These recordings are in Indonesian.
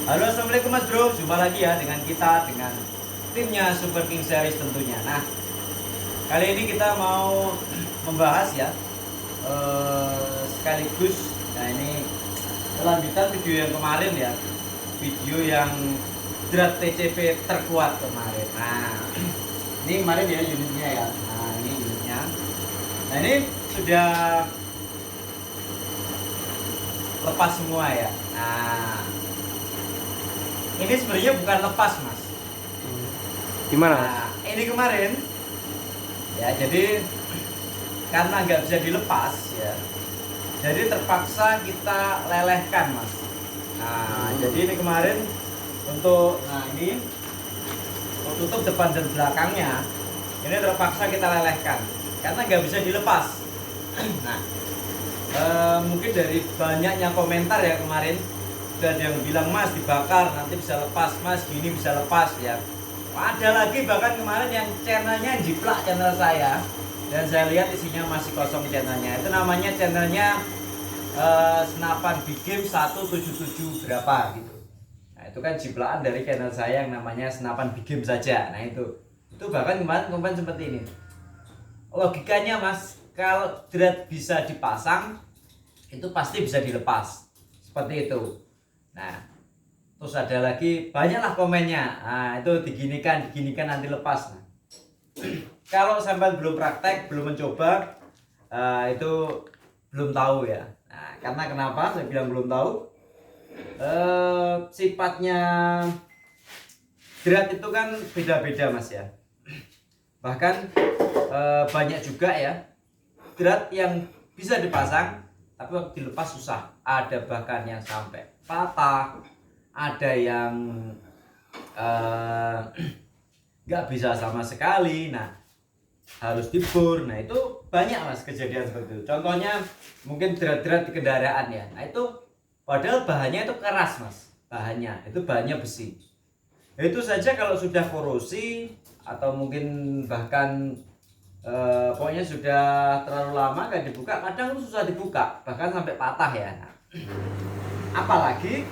Halo, assalamualaikum Mas Bro. Jumpa lagi ya dengan kita, dengan timnya Super King Series tentunya. Nah, kali ini kita mau membahas ya, sekaligus. Nah, ini kelanjutan video yang kemarin ya, video yang drat TCP terkuat kemarin. Nah, ini kemarin ya unitnya ya. Nah, ini unitnya. Nah, ini sudah lepas semua ya. Nah, ini sebenarnya bukan lepas mas. Gimana? Nah, ini kemarin ya, jadi karena nggak bisa dilepas ya, jadi terpaksa kita lelehkan mas. Nah, jadi ini kemarin untuk, nah ini tutup depan dan belakangnya ini terpaksa kita lelehkan karena nggak bisa dilepas. Nah, mungkin dari banyaknya komentar ya kemarin, dan yang bilang mas dibakar nanti bisa lepas, mas gini bisa lepas ya. Ada lagi bahkan kemarin yang channelnya jiplak channel saya, dan saya lihat isinya masih kosong channelnya. Itu namanya channelnya Senapan Big Game 177 berapa gitu. Nah itu kan jiplakan dari channel saya yang namanya Senapan Big Game saja. Nah itu bahkan kemarin komen seperti ini. Logikanya mas, kalau drat bisa dipasang itu pasti bisa dilepas seperti itu. Nah, terus ada lagi banyaklah komennya. Nah, itu diginikan nanti lepas. Nah, kalau sampai belum praktek, belum mencoba, itu belum tahu ya. Nah, karena kenapa saya bilang belum tahu? Sifatnya drat itu kan beda-beda mas ya. Bahkan banyak juga ya drat yang bisa dipasang tapi waktu dilepas susah. Ada bahkan yang sampai patah, ada yang nggak bisa sama sekali. Nah, harus dibur. Nah, itu banyak mas kejadian seperti itu. Contohnya mungkin drat-drat di kendaraan ya. Nah, itu padahal bahannya itu keras mas, bahannya besi. Itu saja kalau sudah korosi atau mungkin bahkan pokoknya sudah terlalu lama nggak dibuka, kadang itu susah dibuka, bahkan sampai patah ya. Nah, apalagi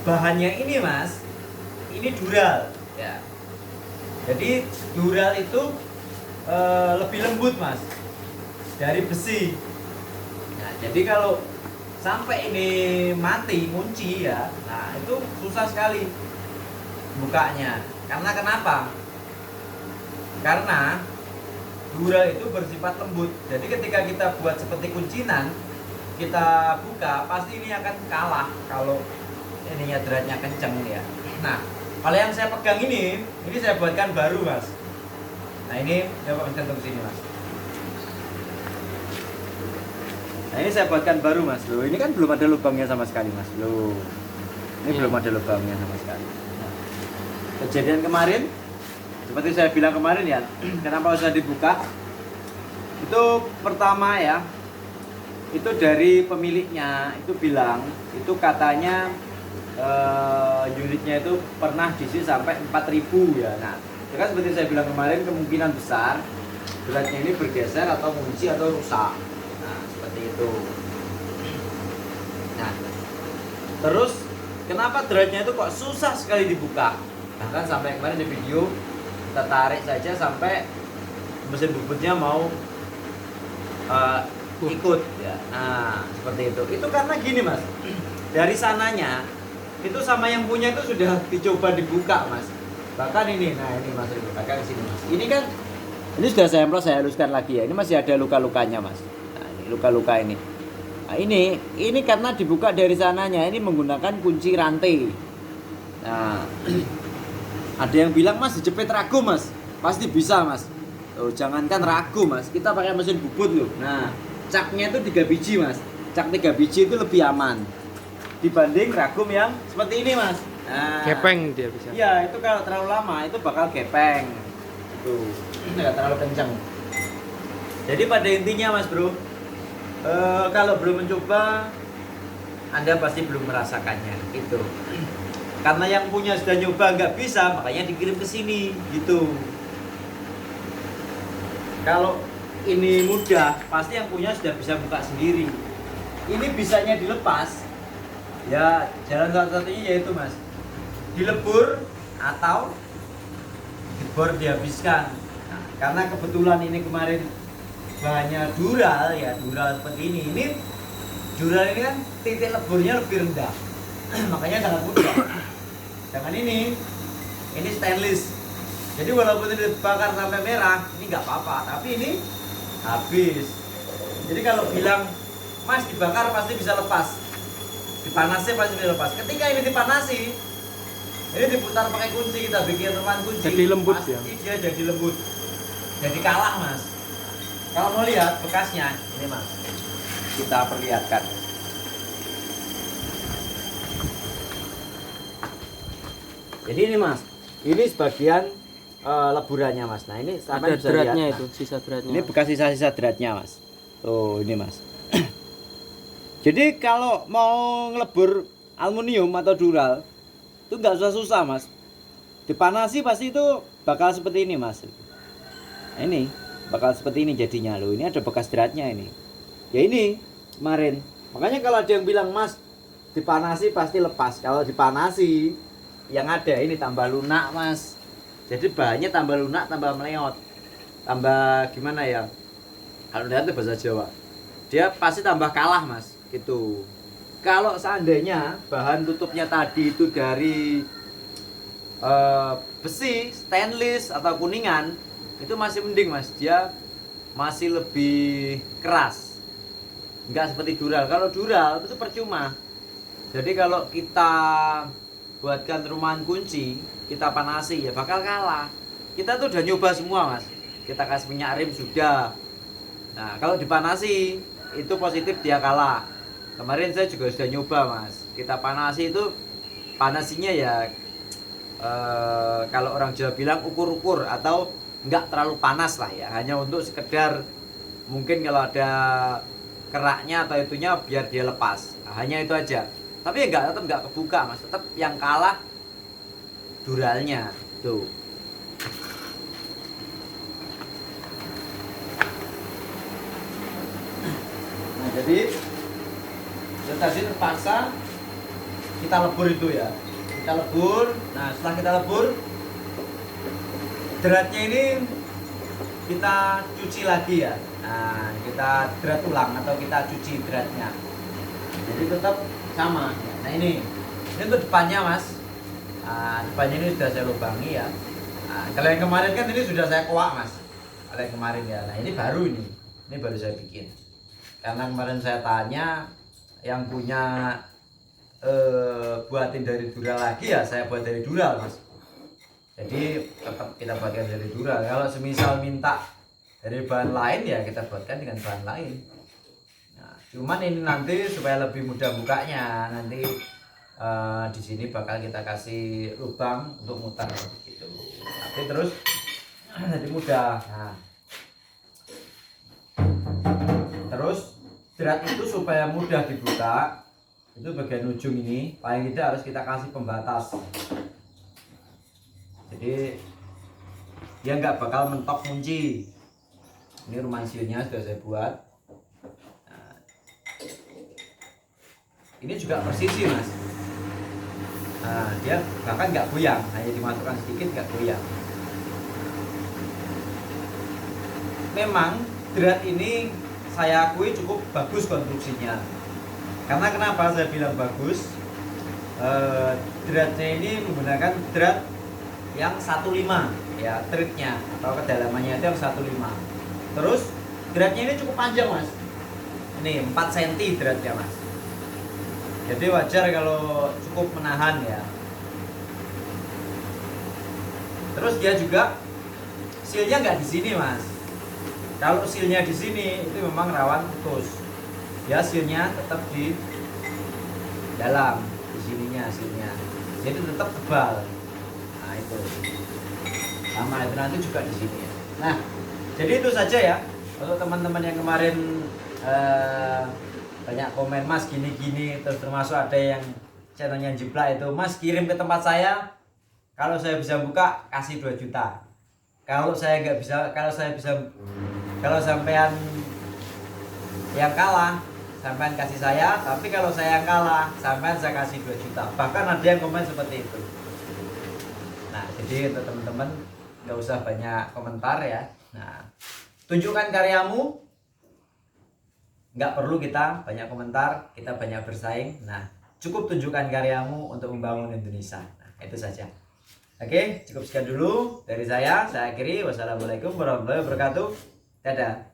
bahannya ini mas, ini dural ya. Jadi dural itu lebih lembut mas dari besi. Nah, jadi kalau sampai ini mati kunci ya, nah itu susah sekali bukanya. Karena kenapa? Karena dural itu bersifat lembut. Jadi ketika kita buat seperti kuncinan, kita buka, pasti ini akan kalah kalau ininya dratnya kenceng ya. Nah, kalau yang saya pegang ini saya buatkan baru mas. Nah ini coba mas gantung sini mas. Nah ini saya buatkan baru mas. Loh, ini kan belum ada lubangnya sama sekali mas. Loh, ini belum ada lubangnya sama sekali. Nah, kejadian kemarin seperti saya bilang kemarin ya, kenapa usah dibuka? Itu pertama ya, itu dari pemiliknya itu bilang, itu katanya unitnya itu pernah diisi sampai 4.000 ya. Nah, itu kan seperti saya bilang kemarin, kemungkinan besar dratnya ini bergeser atau kunci atau rusak. Nah, seperti itu. Nah, terus kenapa dratnya itu kok susah sekali dibuka? Bahkan sampai kemarin di video kita tarik saja sampai mesin bubutnya mau ikut ya. Nah, seperti itu. Itu karena gini mas, dari sananya itu sama yang punya itu sudah dicoba dibuka mas. Bahkan ini, nah ini mas, bahkan sini mas. Ini kan, ini sudah saya haluskan lagi ya. Ini masih ada luka-lukanya mas. Nah ini luka-luka ini. Nah ini karena dibuka dari sananya. Ini menggunakan kunci rantai. Nah, ada yang bilang mas dijepit ragu mas, pasti bisa mas. Oh, jangankan ragu mas, kita pakai mesin bubut loh. Nah, caknya itu 3 biji mas. Cak 3 biji itu lebih aman dibanding ragum yang seperti ini mas. Nah, Gepeng dia bisa. iya, itu kalau terlalu lama itu bakal gepeng. Tuh, nggak terlalu kencang. Jadi pada intinya mas bro, kalau belum mencoba, Anda pasti belum merasakannya itu. Karena yang punya sudah nyoba nggak bisa, makanya dikirim ke sini gitu. Kalau ini mudah, pasti yang punya sudah bisa buka sendiri. Ini bisanya dilepas Ya jalan satu-satunya yaitu mas dilebur atau dibor dihabiskan. Nah, karena kebetulan ini kemarin bahannya dural ya, dural seperti ini. Ini dural ini kan titik leburnya lebih rendah, makanya sangat mudah. Jangan ini stainless. Jadi walaupun ini dibakar sampai merah, ini nggak apa-apa. Tapi ini habis. Jadi kalau bilang mas dibakar pasti bisa lepas, dipanasi pasti bisa lepas. Ketika ini dipanasi, ini diputar pakai kunci, kita bikin teman kunci. Jadi lembut pasti ya? Dia jadi lembut, jadi kalah mas. Kalau mau lihat bekasnya, ini mas, kita perlihatkan. Jadi ini mas, ini sebagian leburannya mas. Nah ini Ada bisa dratnya lihat. itu, sisa dratnya. Ini bekas sisa-sisa dratnya mas. Tuh ini mas. Jadi kalau mau ngelebur aluminium atau dural itu nggak susah-susah mas. Dipanasi pasti itu bakal seperti ini mas. Nah, ini bakal seperti ini jadinya loh. Ini ada bekas dratnya ini. Ya ini kemarin. Makanya kalau ada yang bilang mas dipanasi pasti lepas. Kalau dipanasi yang ada ini tambah lunak mas. Jadi bahannya tambah lunak, tambah meleot, tambah gimana ya? Kalau lihat bahasa Jawa, dia pasti tambah kalah mas. Gitu. Kalau seandainya bahan tutupnya tadi itu dari besi, stainless atau kuningan, itu masih mending mas. Dia masih lebih keras. Enggak seperti dural. Kalau dural itu percuma. Jadi kalau kita buatkan rumahan kunci, kita panasi ya bakal kalah. Kita tuh udah nyoba semua mas, kita kasih minyak rem sudah. Nah kalau dipanasi itu positif dia kalah. Kemarin saya juga sudah nyoba mas, kita panasi itu panasinya ya kalau orang Jawa bilang ukur-ukur atau nggak terlalu panas lah ya, hanya untuk sekedar mungkin kalau ada keraknya atau itunya biar dia lepas. Nah, hanya itu aja. Tapi ya tetap nggak kebuka mas, tetap yang kalah duralnya tuh. Nah jadi ya tadi terpaksa kita lebur itu ya, kita lebur. Nah setelah kita lebur, dratnya ini kita cuci lagi ya. Nah kita drat ulang atau kita cuci dratnya, jadi tetap sama. Nah ini untuk depannya mas. Nah, depannya ini sudah saya lubangi ya. Nah, kalau yang kemarin kan ini sudah saya kuak mas. Kalau yang kemarin ya. Nah ini baru ini baru saya bikin. Karena kemarin saya tanya yang punya buatin dari dural lagi ya, saya buat dari dural mas. Jadi tetap kita buatkan dari dural. Kalau semisal minta dari bahan lain ya kita buatkan dengan bahan lain. Nah, cuman ini nanti supaya lebih mudah bukanya nanti. Di sini bakal kita kasih lubang untuk mutar gitu. Tapi terus jadi mudah. Nah, terus drat itu supaya mudah dibuka, itu bagian ujung ini paling tidak harus kita kasih pembatas. Jadi dia nggak bakal mentok kunci. Ini rumahan sealnya sudah saya buat. Nah, ini juga persisi mas. Nah, dia bahkan nggak goyang, hanya dimasukkan sedikit nggak goyang. Memang drat ini saya akui cukup bagus konstruksinya. Karena kenapa saya bilang bagus? Dratnya ini menggunakan drat yang 15 ya, threadnya atau kedalamannya itu yang 15. Terus dratnya ini cukup panjang mas. Ini 4 cm dratnya mas. Jadi wajar kalau cukup menahan ya. Terus dia juga sealnya nggak di sini mas. Kalau sealnya di sini itu memang rawan putus. Ya sealnya tetap di dalam, di sininya sealnya. Jadi tetap tebal. Nah itu. Sama itu nanti juga di sini. Nah jadi itu saja ya untuk teman-teman yang kemarin banyak komen mas gini-gini, terus termasuk ada yang channelnya jiplak itu mas kirim ke tempat saya, kalau saya bisa buka kasih 2 juta, kalau saya nggak bisa, kalau sampean yang kalah sampean kasih saya, tapi kalau saya kalah, sampean saya kasih 2 juta. Bahkan ada yang komen seperti itu. Nah, jadi untuk teman-teman nggak usah banyak komentar ya. Nah, tunjukkan karyamu. Nggak perlu kita banyak komentar, kita banyak bersaing. Nah, cukup tunjukkan karyamu untuk membangun Indonesia. Nah, itu saja. Oke, cukup sekian dulu dari saya. Saya akhiri. Wassalamualaikum warahmatullahi wabarakatuh. Dadah.